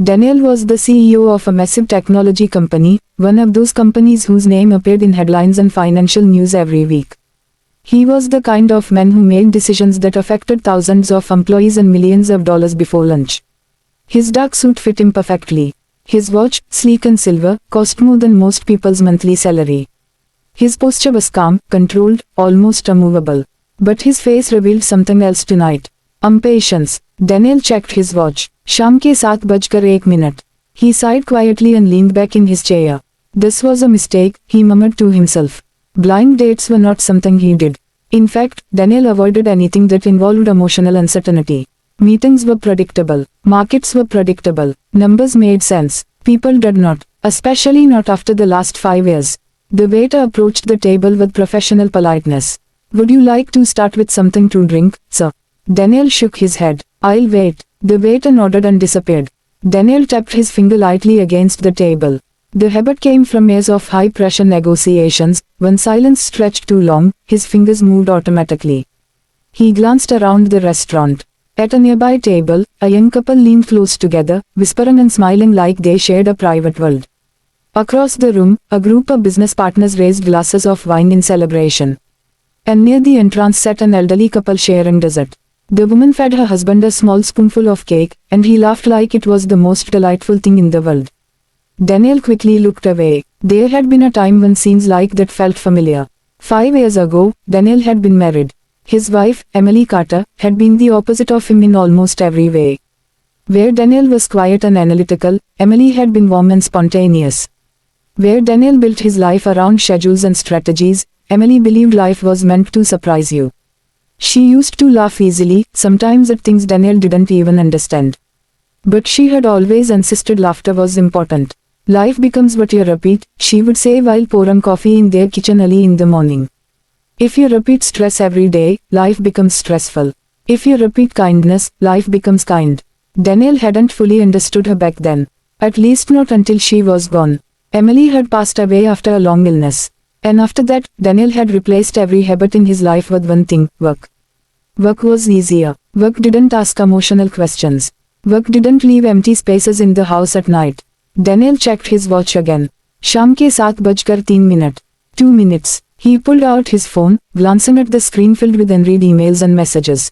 Daniel was the CEO of a massive technology company, one of those companies whose name appeared in headlines and financial news every week. He was the kind of man who made decisions that affected thousands of employees and millions of dollars before lunch. His dark suit fit him perfectly. His watch, sleek and silver, cost more than most people's monthly salary. His posture was calm, controlled, almost immovable. But his face revealed something else tonight. Impatience. Daniel checked his watch. शाम के 7:01. He sighed quietly and leaned back in his chair. This was a mistake, he murmured to himself. Blind dates were not something he did. In fact, Daniel avoided anything that involved emotional uncertainty. Meetings were predictable. Markets were predictable. Numbers made sense. People did not. Especially not after the last 5 years. The waiter approached the table with professional politeness. Would you like to start with something to drink, sir? Daniel shook his head. I'll wait. The waiter nodded and disappeared. Daniel tapped his finger lightly against the table. The habit came from years of high-pressure negotiations. When silence stretched too long, his fingers moved automatically. He glanced around the restaurant. At a nearby table, a young couple leaned close together, whispering and smiling like they shared a private world. Across the room, a group of business partners raised glasses of wine in celebration. And near the entrance sat an elderly couple sharing dessert. The woman fed her husband a small spoonful of cake, and he laughed like it was the most delightful thing in the world. Daniel quickly looked away. There had been a time when scenes like that felt familiar. 5 years ago, Daniel had been married. His wife, Emily Carter, had been the opposite of him in almost every way. Where Daniel was quiet and analytical, Emily had been warm and spontaneous. Where Daniel built his life around schedules and strategies, Emily believed life was meant to surprise you. She used to laugh easily, sometimes at things Daniel didn't even understand. But she had always insisted laughter was important. Life becomes what you repeat, she would say while pouring coffee in their kitchen early in the morning. If you repeat stress every day, life becomes stressful. If you repeat kindness, life becomes kind. Daniel hadn't fully understood her back then. At least not until she was gone. Emily had passed away after a long illness. And after that, Daniel had replaced every habit in his life with one thing, work. Work was easier. Work didn't ask emotional questions. Work didn't leave empty spaces in the house at night. Daniel checked his watch again. शाम के 7:03. 2 minutes. He pulled out his phone, glancing at the screen filled with unread emails and messages.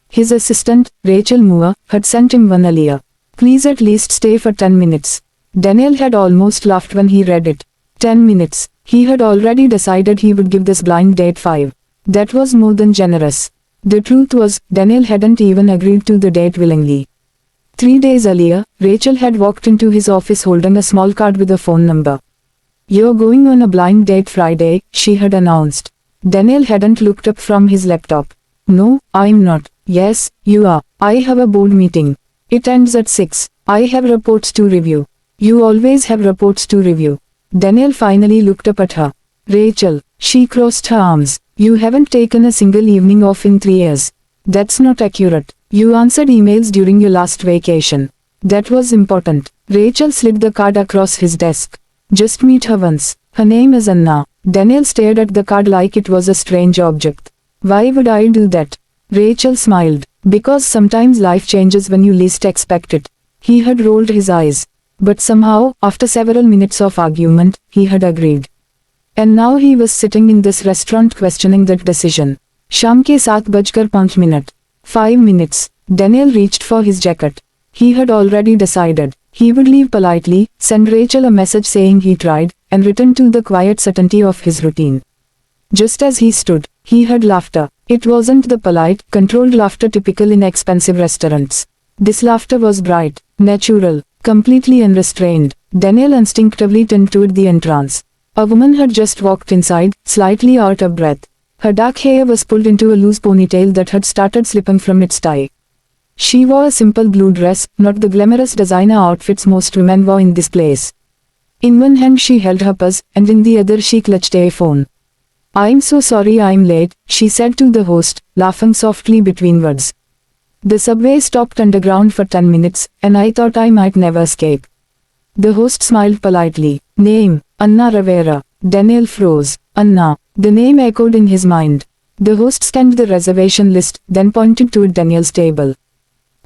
His assistant, Rachel Moore, had sent him one earlier. Please at least stay for 10 minutes. Daniel had almost laughed when he read it. 10 minutes. He had already decided he would give this blind date 5. That was more than generous. The truth was, Daniel hadn't even agreed to the date willingly. 3 days earlier, Rachel had walked into his office holding a small card with a phone number. You're going on a blind date Friday, she had announced. Daniel hadn't looked up from his laptop. No, I'm not. Yes, you are. I have a board meeting. It ends at 6. I have reports to review. You always have reports to review. Daniel finally looked up at her. Rachel, she crossed her arms. You haven't taken a single evening off in 3 years. That's not accurate. You answered emails during your last vacation. That was important. Rachel slid the card across his desk. Just meet her once. Her name is Anna. Daniel stared at the card like it was a strange object. Why would I do that? Rachel smiled. Because sometimes life changes when you least expect it. He had rolled his eyes. But somehow, after several minutes of argument, he had agreed. And now he was sitting in this restaurant questioning that decision. शाम के 7:05. 5 minutes. Daniel reached for his jacket. He had already decided. He would leave politely, send Rachel a message saying he tried, and return to the quiet certainty of his routine. Just as he stood, he heard laughter. It wasn't the polite, controlled laughter typical in expensive restaurants. This laughter was bright, natural, completely unrestrained. Daniel instinctively turned toward the entrance. A woman had just walked inside, slightly out of breath. Her dark hair was pulled into a loose ponytail that had started slipping from its tie. She wore a simple blue dress, not the glamorous designer outfits most women wore in this place. In one hand she held her purse, and in the other she clutched a phone. I'm so sorry I'm late, she said to the host, laughing softly between words. The subway stopped underground for 10 minutes, and I thought I might never escape. The host smiled politely. Name, Anna Rivera. Daniel froze. Anna. The name echoed in his mind. The host scanned the reservation list, then pointed toward Daniel's table.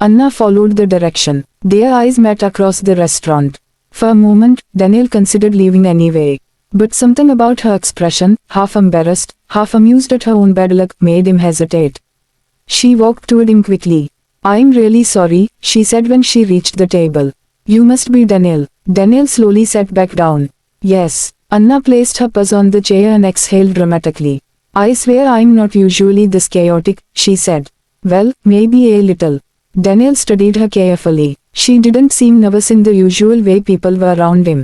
Anna followed the direction. Their eyes met across the restaurant. For a moment, Daniel considered leaving anyway. But something about her expression, half embarrassed, half amused at her own bad luck, made him hesitate. She walked toward him quickly. "I'm really sorry," she said when she reached the table. "You must be Daniel." Daniel slowly sat back down. "Yes." Anna placed her paws on the chair and exhaled dramatically. "I swear I'm not usually this chaotic," she said. "Well, maybe a little." Daniel studied her carefully. She didn't seem nervous in the usual way people were around him.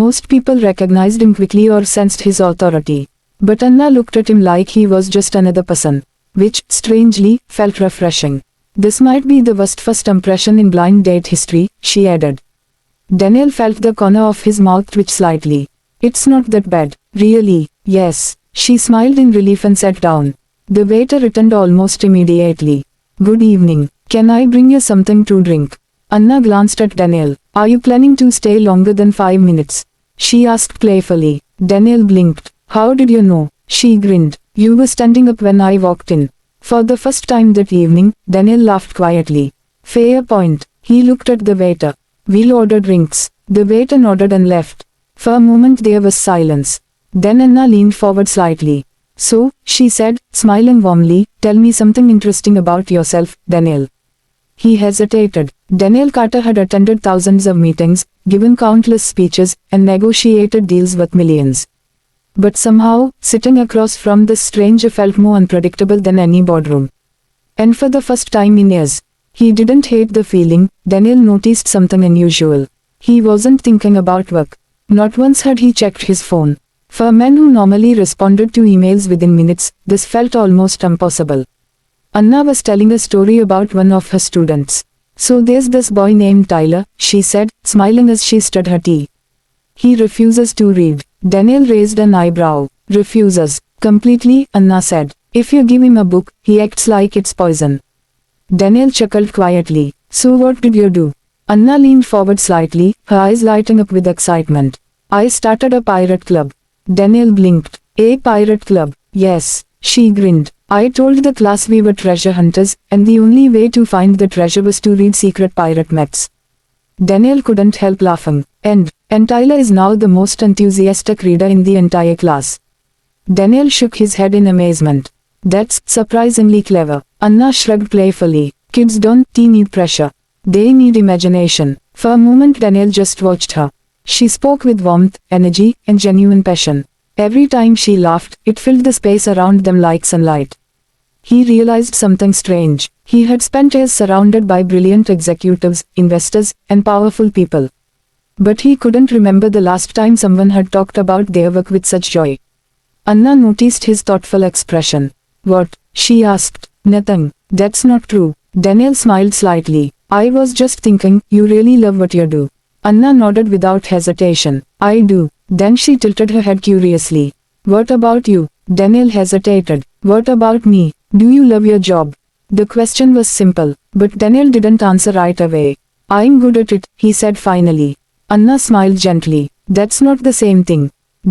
Most people recognized him quickly or sensed his authority. But Anna looked at him like he was just another person, which, strangely, felt refreshing. "This might be the worst first impression in blind date history," she added. Daniel felt the corner of his mouth twitch slightly. "It's not that bad, really." "Yes." She smiled in relief and sat down. The waiter returned almost immediately. "Good evening. Can I bring you something to drink?" Anna glanced at Daniel. "Are you planning to stay longer than 5 minutes?" she asked playfully. Daniel blinked. "How did you know?" She grinned. "You were standing up when I walked in." For the first time that evening, Daniel laughed quietly. "Fair point." He looked at the waiter. "We'll order drinks." The waiter nodded and left. For a moment there was silence. Then Anna leaned forward slightly. "So," she said, smiling warmly, "tell me something interesting about yourself, Daniel." He hesitated. Daniel Carter had attended thousands of meetings, given countless speeches, and negotiated deals worth millions. But somehow, sitting across from this stranger felt more unpredictable than any boardroom. And for the first time in years, he didn't hate the feeling. Daniel noticed something unusual. He wasn't thinking about work. Not once had he checked his phone. For a man who normally responded to emails within minutes, this felt almost impossible. Anna was telling a story about one of her students. "So there's this boy named Tyler," she said, smiling as she stirred her tea. "He refuses to read." Daniel raised an eyebrow. "Refuses completely," Anna said. "If you give him a book, he acts like it's poison." Daniel chuckled quietly. "So what did you do?" Anna leaned forward slightly, her eyes lighting up with excitement. "I started a pirate club." Daniel blinked. "A pirate club?" "Yes." She grinned. "I told the class we were treasure hunters, and the only way to find the treasure was to read secret pirate myths." Daniel couldn't help laughing. And Tyler is now the most enthusiastic reader in the entire class." Daniel shook his head in amazement. "That's surprisingly clever." Anna shrugged playfully. "Kids don't need pressure. They need imagination." For a moment Daniel just watched her. She spoke with warmth, energy, and genuine passion. Every time she laughed, it filled the space around them like sunlight. He realized something strange. He had spent years surrounded by brilliant executives, investors, and powerful people. But he couldn't remember the last time someone had talked about their work with such joy. Anna noticed his thoughtful expression. "What?" she asked. "Nothing." "That's not true." Daniel smiled slightly. "I was just thinking, you really love what you do." Anna nodded without hesitation. "I do." Then she tilted her head curiously. "What about you?" Daniel hesitated. "What about me? Do you love your job?" The question was simple, but Daniel didn't answer right away. "I'm good at it," he said finally. Anna smiled gently. "That's not the same thing."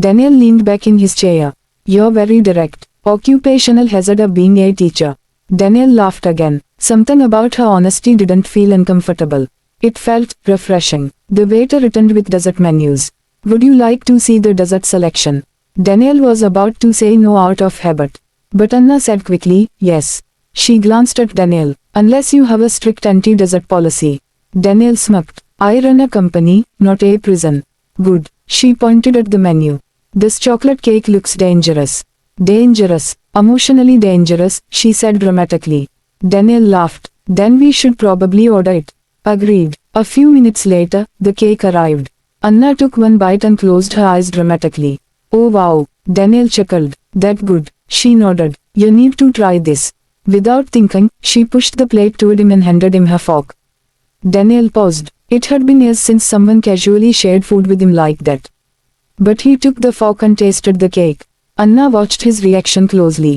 Daniel leaned back in his chair. "You're very direct." "Occupational hazard of being a teacher." Daniel laughed again. Something about her honesty didn't feel uncomfortable. It felt refreshing. The waiter returned with dessert menus. "Would you like to see the dessert selection?" Daniel was about to say no out of habit. But Anna said quickly, "Yes." She glanced at Daniel. "Unless you have a strict anti-dessert policy." Daniel smirked. "I run a company, not a prison." "Good." She pointed at the menu. "This chocolate cake looks dangerous." "Dangerous. Emotionally dangerous," she said dramatically. Daniel laughed. "Then we should probably order it." Agreed. A few minutes later, the cake arrived. Anna took one bite and closed her eyes dramatically. "Oh wow." Daniel chuckled. "That good?" She nodded. "You need to try this." Without thinking, she pushed the plate toward him and handed him her fork. Daniel paused. It had been years since someone casually shared food with him like that. But he took the fork and tasted the cake. Anna watched his reaction closely.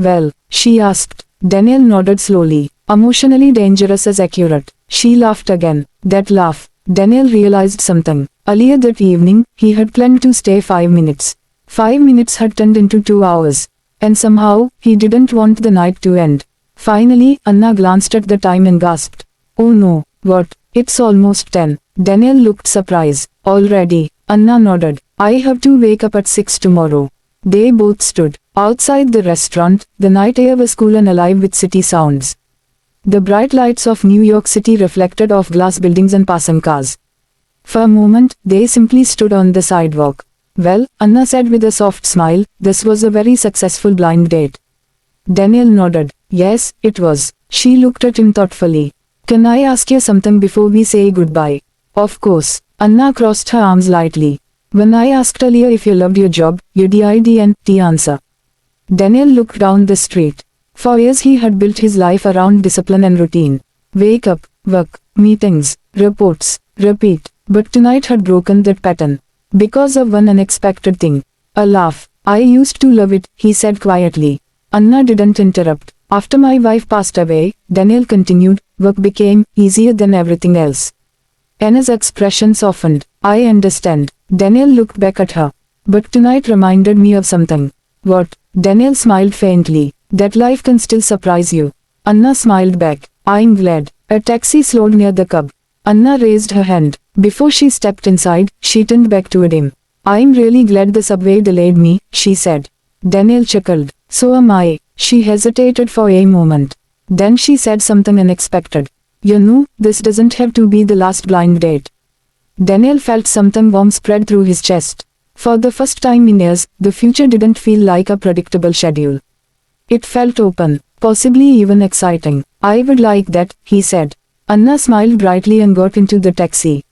"Well?" she asked. Daniel nodded slowly. "Emotionally dangerous is accurate." She laughed again. That laugh. Daniel realized something. Earlier that evening, he had planned to stay 5 minutes. 5 minutes had turned into 2 hours. And somehow, he didn't want the night to end. Finally, Anna glanced at the time and gasped. Oh no, what? It's almost 10. Daniel looked surprised. Already? Anna nodded. I have to wake up at 6 tomorrow. They both stood outside the restaurant. The night air was cool and alive with city sounds. The bright lights of New York City reflected off glass buildings and passing cars. For a moment, they simply stood on the sidewalk. Well, Anna said with a soft smile, this was a very successful blind date. Daniel nodded. Yes, it was. She looked at him thoughtfully. Can I ask you something before we say goodbye? Of course. Anna crossed her arms lightly. When I asked earlier if you loved your job, you didn't answer. Daniel looked down the street. For years he had built his life around discipline and routine. Wake up, work, meetings, reports, repeat. But tonight had broken that pattern. Because of one unexpected thing. A laugh. I used to love it, he said quietly. Anna didn't interrupt. After my wife passed away, Daniel continued, work became easier than everything else. Anna's expression softened. I understand. Daniel looked back at her. But tonight reminded me of something. What? Daniel smiled faintly. That life can still surprise you. Anna smiled back. I'm glad. A taxi slowed near the curb. Anna raised her hand. Before she stepped inside, she turned back toward him. I'm really glad the subway delayed me, she said. Daniel chuckled. So am I. She hesitated for a moment. Then she said something unexpected. You know, this doesn't have to be the last blind date. Daniel felt something warm spread through his chest. For the first time in years, the future didn't feel like a predictable schedule. It felt open, possibly even exciting. I would like that, he said. Anna smiled brightly and got into the taxi.